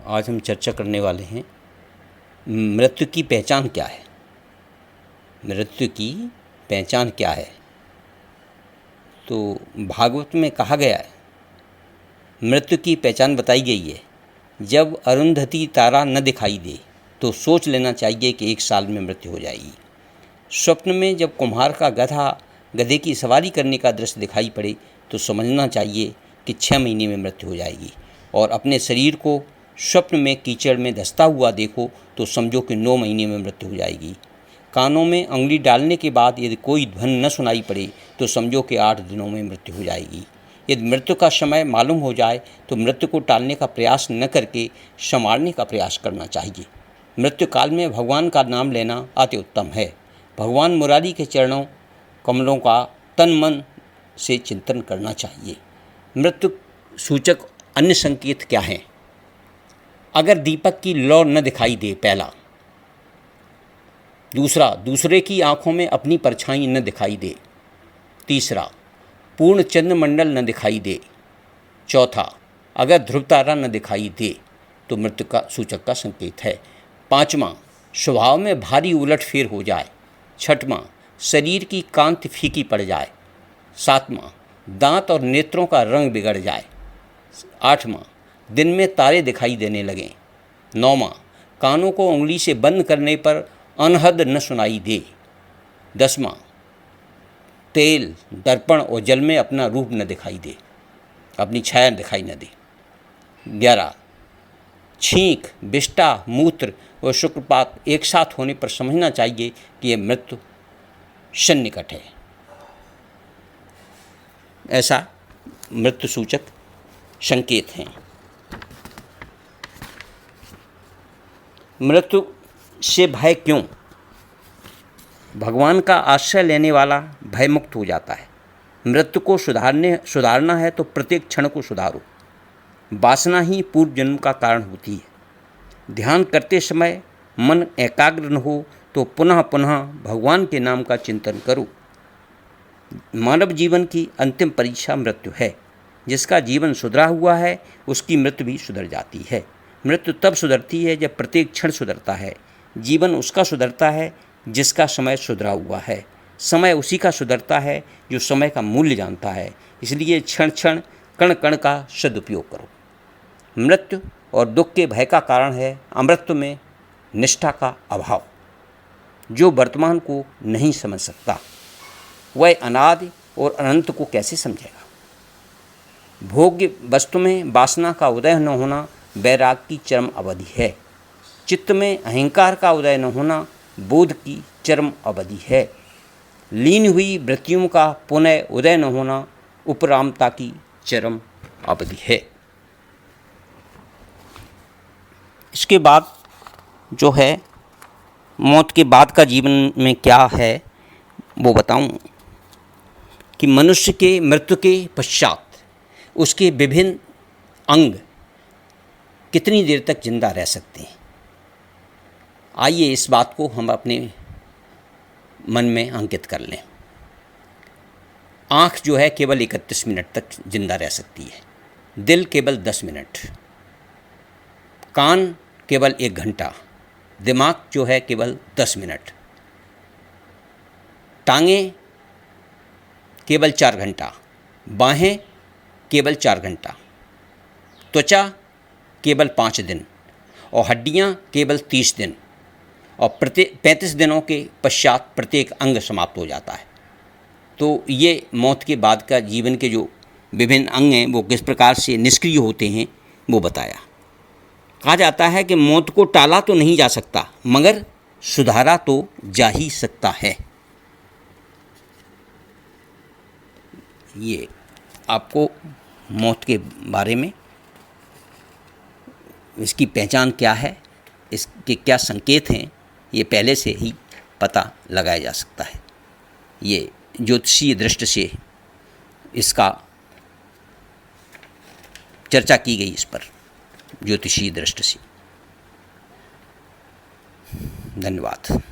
आज हम चर्चा करने वाले हैं मृत्यु की पहचान क्या है। मृत्यु की पहचान क्या है? तो भागवत में कहा गया है, मृत्यु की पहचान बताई गई है, जब अरुंधति तारा न दिखाई दे तो सोच लेना चाहिए कि 1 साल में मृत्यु हो जाएगी। स्वप्न में जब कुम्हार का गधे की सवारी करने का दृश्य दिखाई पड़े तो समझना चाहिए कि 6 महीने में मृत्यु हो जाएगी। और अपने शरीर को स्वप्न में कीचड़ में धंसता हुआ देखो तो समझो कि 9 महीने में मृत्यु हो जाएगी। कानों में अंगुली डालने के बाद यदि कोई ध्वनि न सुनाई पड़े तो समझो कि 8 दिनों में मृत्यु हो जाएगी। यदि मृत्यु का समय मालूम हो जाए तो मृत्यु को टालने का प्रयास न करके संवारने का प्रयास करना चाहिए। मृत्यु काल में भगवान का नाम लेना अति उत्तम है। भगवान मुरारी के चरणों कमलों का तन मन से चिंतन करना चाहिए। मृत्यु सूचक अन्य संकेत क्या हैं? अगर दीपक की लौ न दिखाई दे, पहला। दूसरा, दूसरे की आंखों में अपनी परछाई न दिखाई दे। तीसरा, पूर्ण चंद्रमंडल न दिखाई दे। चौथा, अगर ध्रुव तारा न दिखाई दे तो मृत्यु का सूचक का संकेत है। पाँचवां, स्वभाव में भारी उलटफेर हो जाए। छठवां, शरीर की कांति फीकी पड़ जाए। सातवां, दांत और नेत्रों का रंग बिगड़ जाए। आठवां, दिन में तारे दिखाई देने लगें। नौवां, कानों को उंगली से बंद करने पर अनहद न सुनाई दे। 10वां, तेल, दर्पण और जल में अपना रूप न दिखाई दे, अपनी छाया दिखाई न दे। 11, छींक, विष्ठा, मूत्र और शुक्रपात एक साथ होने पर समझना चाहिए कि यह मृत्यु सन्निकट है। ऐसा मृत्यु सूचक संकेत हैं। मृत्यु से भय क्यों? भगवान का आश्रय लेने वाला भयमुक्त हो जाता है। मृत्यु को सुधारना है तो प्रत्येक क्षण को सुधारो। वासना ही पूर्व जन्म का कारण होती है। ध्यान करते समय मन एकाग्र न हो तो पुनः पुनः भगवान के नाम का चिंतन करो। मानव जीवन की अंतिम परीक्षा मृत्यु है। जिसका जीवन सुधरा हुआ है उसकी मृत्यु भी सुधर जाती है। मृत्यु तब सुधरती है जब प्रत्येक क्षण सुधरता है। जीवन उसका सुधरता है जिसका समय सुधरा हुआ है। समय उसी का सुधरता है जो समय का मूल्य जानता है। इसलिए क्षण क्षण कण कण का सदुपयोग करो। मृत्यु और दुख के भय का कारण है अमृतत्व में निष्ठा का अभाव। जो वर्तमान को नहीं समझ सकता वह अनादि और अनंत को कैसे समझेगा। भोग्य वस्तु में वासना का उदय न होना वैराग की चरम अवधि है। चित्त में अहंकार का उदय न होना बोध की चरम अवधि है। लीन हुई वृत्तियों का पुनः उदय न होना उपरामता की चरम अवधि है। इसके बाद जो है मौत के बाद का जीवन में क्या है वो बताऊं कि मनुष्य के मृत्यु के पश्चात उसके विभिन्न अंग कितनी देर तक जिंदा रह सकते हैं। आइए इस बात को हम अपने मन में अंकित कर लें। आँख जो है केवल 31 मिनट तक जिंदा रह सकती है। दिल केवल 10 मिनट। कान केवल 1 घंटा। दिमाग जो है केवल 10 मिनट। टांगें केवल 4 घंटा। बाहें केवल 4 घंटा। त्वचा केवल 5 दिन और हड्डियां केवल 30 दिन और 35 दिनों के पश्चात प्रत्येक अंग समाप्त हो जाता है। तो ये मौत के बाद का जीवन के जो विभिन्न अंग हैं वो किस प्रकार से निष्क्रिय होते हैं वो बताया। कहा जाता है कि मौत को टाला तो नहीं जा सकता मगर सुधारा तो जा ही सकता है। ये आपको मौत के बारे में, इसकी पहचान क्या है, इसके क्या संकेत हैं, ये पहले से ही पता लगाया जा सकता है। ये ज्योतिषीय दृष्टि से इसका चर्चा की गई, इस पर ज्योतिषीय दृष्टि से। धन्यवाद।